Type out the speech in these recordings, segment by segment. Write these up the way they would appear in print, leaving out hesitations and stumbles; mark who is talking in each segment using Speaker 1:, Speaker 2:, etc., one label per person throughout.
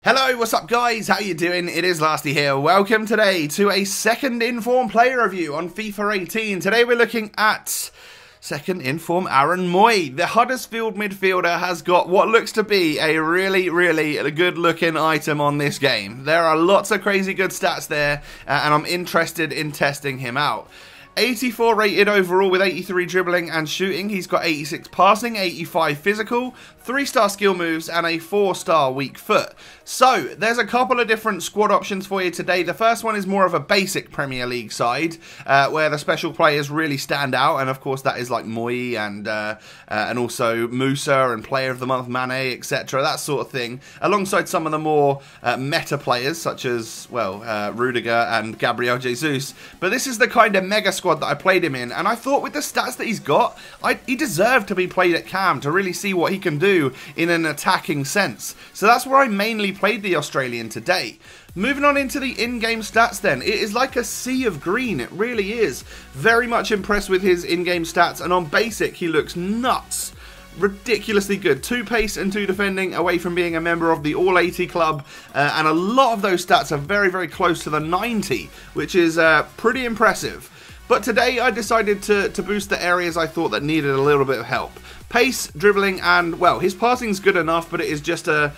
Speaker 1: Hello, what's up guys? How you doing? It is Lasty here. Welcome today to a second inform player review on FIFA 18. Today we're looking at second inform Aaron Mooy. The Huddersfield midfielder has got what looks to be a really good looking item on this game. There are lots of crazy good stats there and I'm interested in testing him out. 84 rated overall with 83 dribbling and shooting. He's got 86 passing, 85 physical, 3-star skill moves and a 4-star weak foot. So, there's a couple of different squad options for you today. The first one is more of a basic Premier League side, where the special players really stand out, and of course that is like Mooy and also Musa and Player of the Month Mane, etc., that sort of thing, alongside some of the more meta players such as, well, Rudiger and Gabriel Jesus. But this is the kind of mega squad that I played him in, and I thought with the stats that he's got, he deserved to be played at cam to really see what he can do in an attacking sense. So that's where I mainly played the Australian today. Moving on into the in-game stats then, it is like a sea of green, it really is. Very much impressed with his in-game stats, and on basic he looks nuts. Ridiculously good. 2 pace and 2 defending away from being a member of the All 80 club, and a lot of those stats are very close to the 90, which is pretty impressive. But today I decided to boost the areas I thought that needed a little bit of help. Pace, dribbling, and, well, his passing's good enough, but it is just the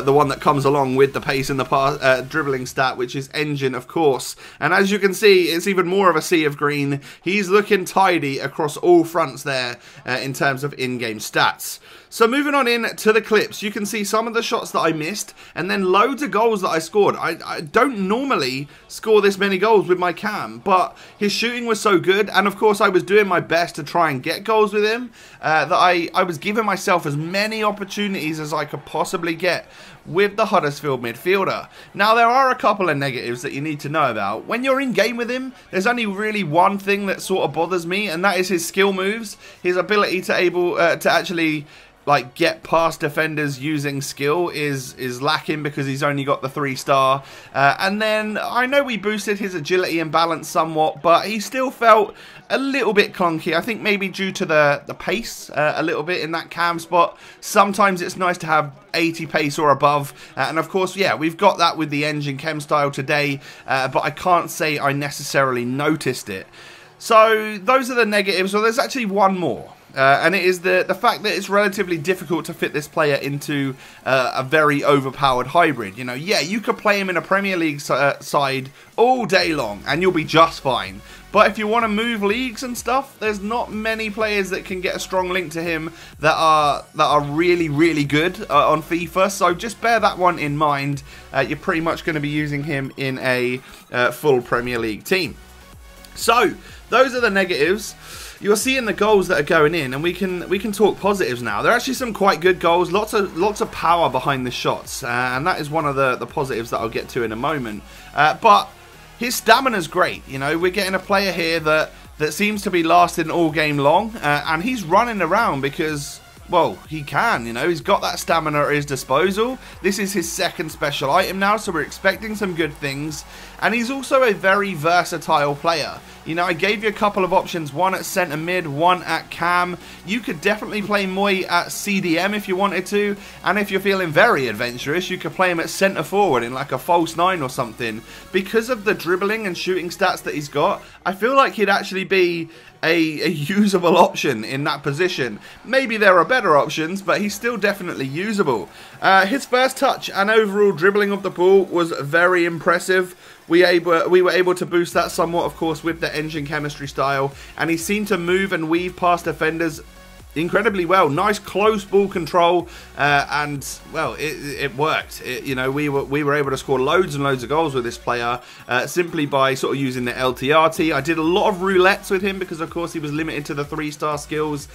Speaker 1: one that comes along with the pace and the dribbling stat, which is engine, of course. And as you can see, it's even more of a sea of green. He's looking tidy across all fronts there in terms of in-game stats. So moving on in to the clips, you can see some of the shots that I missed, and then loads of goals that I scored. I don't normally score this many goals with my cam, but his shooting was so good, and of course I was doing my best to try and get goals with him, that I was giving myself as many opportunities as I could possibly get with the Huddersfield midfielder. Now there are a couple of negatives that you need to know about. When you're in game with him, there's only really one thing that sort of bothers me, and that is his skill moves, his ability to actually like get past defenders using skill is lacking because he's only got the 3-star. And then I know we boosted his agility and balance somewhat, but he still felt a little bit clunky. I think maybe due to the pace a little bit in that cam spot. Sometimes it's nice to have 80 pace or above, and of course, yeah, we've got that with the engine chem style today, but I can't say I necessarily noticed it. So those are the negatives. Well, there's actually one more. And it is the fact that it's relatively difficult to fit this player into a very overpowered hybrid. You know, yeah, you could play him in a Premier League side all day long and you'll be just fine. But if you want to move leagues and stuff, there's not many players that can get a strong link to him that are really good on FIFA. So just bear that one in mind. You're pretty much going to be using him in a full Premier League team. So those are the negatives. You're seeing the goals that are going in, and we can talk positives now. There are actually some quite good goals, lots of power behind the shots, and that is one of the positives that I'll get to in a moment. But his stamina's great. You know, we're getting a player here that seems to be lasting all game long, and he's running around because, well, he can, you know, he's got that stamina at his disposal. This is his second special item now, so we're expecting some good things. And he's also a very versatile player. You know, I gave you a couple of options, one at centre mid, one at cam. You could definitely play Mooy at CDM if you wanted to, and if you're feeling very adventurous, you could play him at centre forward in like a false 9 or something. Because of the dribbling and shooting stats that he's got, I feel like he'd actually be a usable option in that position. Maybe there are better options, but he's still definitely usable. His first touch and overall dribbling of the ball was very impressive. We were able to boost that somewhat, of course, with the engine chemistry style, and he seemed to move and weave past defenders incredibly well. Nice close ball control, and well, it worked. You know, we were able to score loads and loads of goals with this player simply by sort of using the LTRT. I did a lot of roulettes with him because, of course, he was limited to the 3-star skills,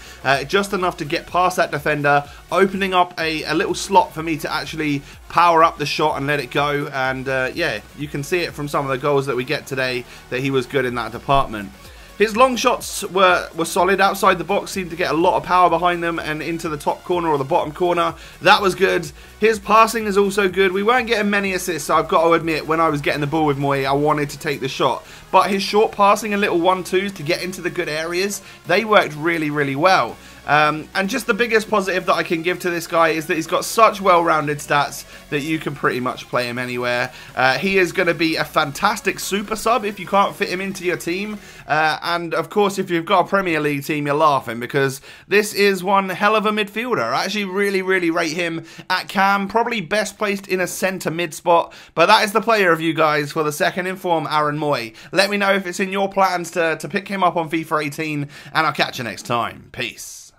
Speaker 1: just enough to get past that defender, opening up a little slot for me to actually power up the shot and let it go. And yeah, you can see it from some of the goals that we get today that he was good in that department. His long shots were solid outside the box, seemed to get a lot of power behind them and into the top corner or the bottom corner. That was good. His passing is also good. We weren't getting many assists, so I've got to admit, when I was getting the ball with Mooy, I wanted to take the shot. But his short passing and little 1-2s to get into the good areas, they worked really well. And just the biggest positive that I can give to this guy is that he's got such well-rounded stats that you can pretty much play him anywhere. He is going to be a fantastic super sub if you can't fit him into your team. And of course, if you've got a Premier League team, you're laughing, because this is one hell of a midfielder. I actually really rate him at cam, probably best placed in a centre mid spot. But that is the player review, guys, for the second inform, Aaron Mooy. Let me know if it's in your plans to pick him up on FIFA 18, and I'll catch you next time. Peace.